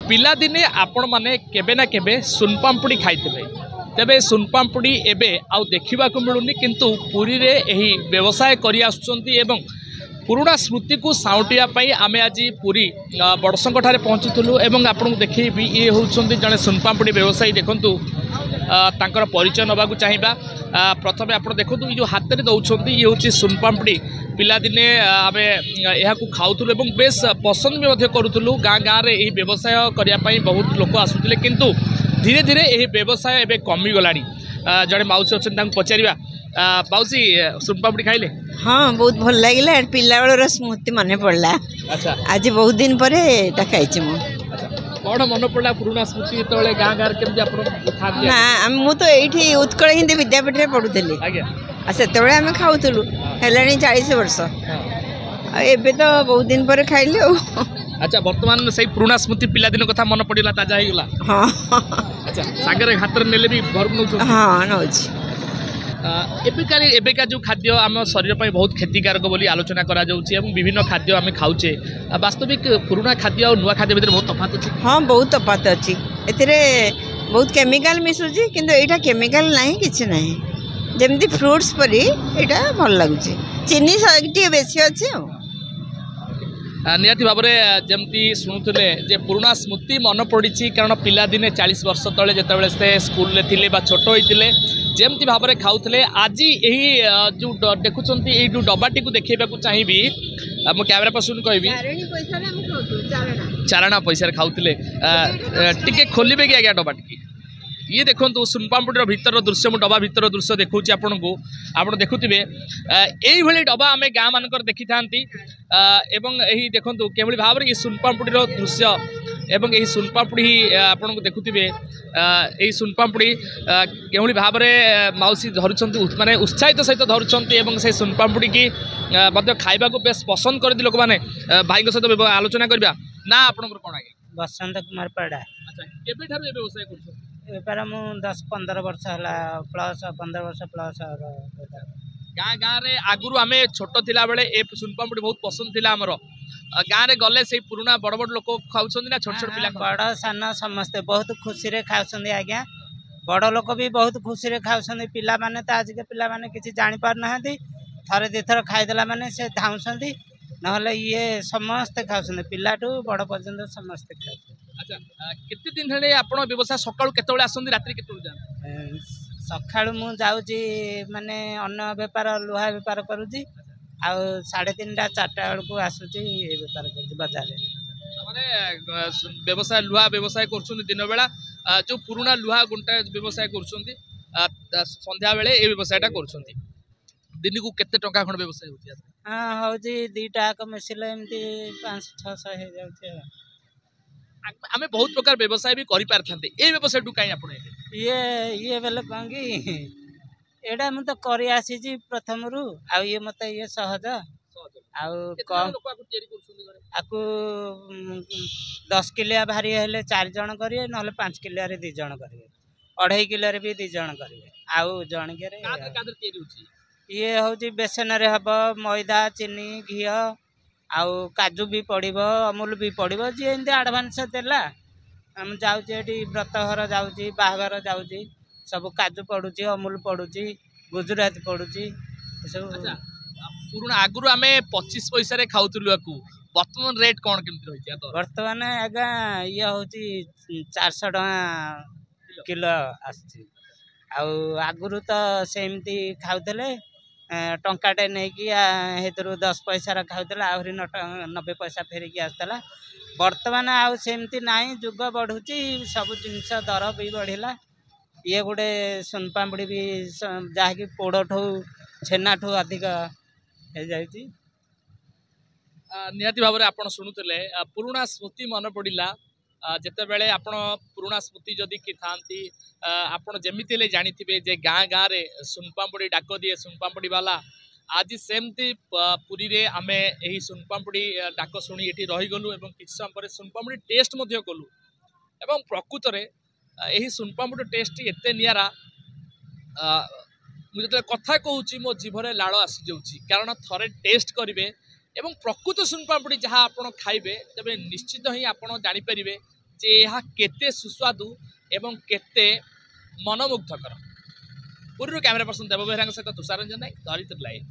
पिलादिने आपण माने केबे ना केबे सुनपाम्पुड़ी खाइथिबे तेबे सुनपाम्पुड़ी एबे आउ देखा मिलूनी किंतु पुरी रे एही व्यवसाय करि आसुचंती एवं पुराणा स्मृति को साउटियापाई आमे आज पुरी बड़संग ठारे पहुँचुलु एवं आपन देखी ये होउछंती जने सुनपाम्पुड़ी व्यवसायी देखंतु तांकर परिचय नबाकू चाहिबा प्रथमे आपण देखंतु जो हाथ में दौरान ये हूँ सुनपाम्पुड़ी पिलादिने आमे यहाकू खाउथुलु एवं बेस पसंद भी मध्य करूथुलु गाँ गाँ रे एही व्यवसाय करिया बहुत लोक आसुथिले किंतु धीरे धीरे यही व्यवसाय एबे कमी गलानी जड़े माउसी अच्छे पचारा माउसी सुनपाम्पुड़ी खाइले हाँ बहुत भल लगे पिला बेलर स्मृति मन पड़ा। अच्छा आज बहुत दिन पर खाई मु कौन मन पड़ा पुराना स्मृति जो गाँ गाँव केमती ना मु तो ये उत्कल हिंदी विद्यापीठ में पढ़ुली से आम खाऊलु है 40 वर्ष एबे तो बहुत दिन पर खाइले। अच्छा वर्तमान से पुराना स्मृति पिलादिन कथा मन पड़ा ताजा हो गला। हाँ अच्छा सागर हाथ में नेले भी घर को हाँ नौ एबेका जो खाद्य आम शरीर पर बहुत क्षतिकारक बोली आलोचना करा जाउछि एवं विभिन्न खाद्य आम खाऊचे वास्तविक पुराना खाद्य और नुआ खाद्य भीतर बहुत तफात अछि। हाँ बहुत तफात अच्छी एथिरे बहुत केमिकल मिसुची किंतु एटा केमिकल नहीं किछि नहीं जमती फ्रूट्स परी एटा भल लगुछि चीनी टी बेसी अच्छी निहाती भाव में जमती शुणुले जे पुराना स्मृति मन पड़ी कारण पिलादिने 40 वर्ष तले जिते से स्कूल थे छोट होते जमती भाव में खाऊले आज यही जो देखुं ये जो डब्बाटी को देखा चाहिए मो कैमरा पर्सन कहबी चारणा पैसा खाऊले टिके खोलिबे कि आज्ञा डब्बाटी ये देखो सुनपाम्पुड़ी भीतर दृश्य मु डब्बा भीतर दृश्य देखा आपन को आप देखुवे यही डब्बा आम गाँ मानक देखी था यही देखो केवल भाव में ये सुनपाम्पुड़ी दृश्य एवं यही सुनपाम्पुड़ी आपन को देखुवे यही सुनपाम्पुड़ी केवल भाव में माउसी धरुंच माने उत्साहित सहित धरुंच से सुनपाम्पुड़ी की खाइबा को बेस पसंद करती लोक मैंने भाई सहित आलोचना करवा ना आपन कौन आगे बसंत कुमार पड़ा। अच्छा केबे ठारू व्यवसाय कर बेपार मु 10-15 वर्ष है प्लस 15 वर्ष प्लस गाँ गाँव में आगुरी आम छोट थिला बेले ए सुनपाम्पुड़ी बहुत पसंद थिला हमर गाँव में गले से पुराना बड़ बड़ लोक खाऊछन ना छोट छोट पिला बड़ सान समस्ते बहुत खुशी रे खाउछन आज्ञा बड़ लोक भी बहुत खुशी रे खाउछन पिला माने तो आज के पिला माने किछि जानि पार नहंती थरे दे थर खाइदेला माने से धाउछंती नहले ये समस्त खाउछन पिलाठू बड़ पर्यंत समस्त खाउछन। अच्छा केते दिन हेले आपण व्यवसाय सकाळू केतबेले आसंदी रात्रि केतबेले जान सकाळू मु जाउची माने अन्न व्यापार लोहा व्यापार करूची आ 3:30-4टा बेलू आसुची व्यापार करूची बाजार माने व्यवसाय लोहा व्यवसाय करछुन दिन बेला जो पुराना लोहा गुंटा व्यवसाय करछुन संध्या बेले ए व्यवसायटा करछुन दिन को केते टंका खण व्यवसाय होती हां होजी 2टा का मिसिले एमती 500-600 हे जाउची आमे बहुत प्रकार व्यवसाय भी करि पारथांते ए व्यवसाय टू काई आपण ये बेले कांगी एडा म त करि आसी जी प्रथम रु आ ये मते ये सहज आ कम लोक आकु तयारी करछुन आकु 10 किलो भारी हेले 4 जण करिए नहले 5 किलो रे 2 जण करिए 2.5 किलो रे भी 2 जण करिए आ जण के रे कादर तयारी होची ये होची बेसन रे हबो मैदा चीनी घी आउ काजू भी पड़ो अमूल भी पड़ो जी एमती आडभांस देला आम जाऊँगी व्रतघर जाऊँगी बाहागर जाऊँगी सब काजू पड़ुची अमूल पड़ुची गुजराती पड़ुची सब पुराना आगुरी आम 25 पैसा रे खाऊलु बर्तमान रेट कौन केमती रही बर्तमान आज्ञा ये हूँ 400 टका किलो आगुरी तो सेमती खाऊले टंकाटे नहीं कि 10 पैसा खाऊला आहरी 90 पैसा फेरिकी आसला बर्तमान आमती नाई जुग बढ़ुची सब जिनस दर भी बढ़ला ये गोटे सुनपाम्पुड़ी भी जहाँकि पोड़ ठू छेना ठू अधिक हो जाती निहाती भाव में आपड़ शुणुले पुराना स्मृति मन पड़ा जितेबले आप पुराना स्मृति जदि कि था आपड़ जमी जानी जे गाँ गाँव में सुनपाम्पुड़ी डाक दिए सुनपाम्पुड़ी वाला आज सेमती पुरी रे आमे यही सुनपाम्पुड़ी डाक शुणी ये रहीगलु और किसी समय पर सुनपाम्पुड़ी टेस्ट कलु एवं प्रकृत में यही सुनपाम्पुड़ी टेस्ट एत निरा मुझे कथा कहूँ मो जीभर लाड़ आसी जाऊँगी कारण थरे टेस्ट करेंगे एवं प्रकृत सुनपाम्पुड़ी जहाँ आप खाइबे तेज निश्चित ही आप जानीपर जे यह केते सुस्वादु एवं केते मनमुग्धकर। पूर्व कैमरा पर्सन देव बेहरा सहित तुषार रंजन नायक, धरित्री लाइव।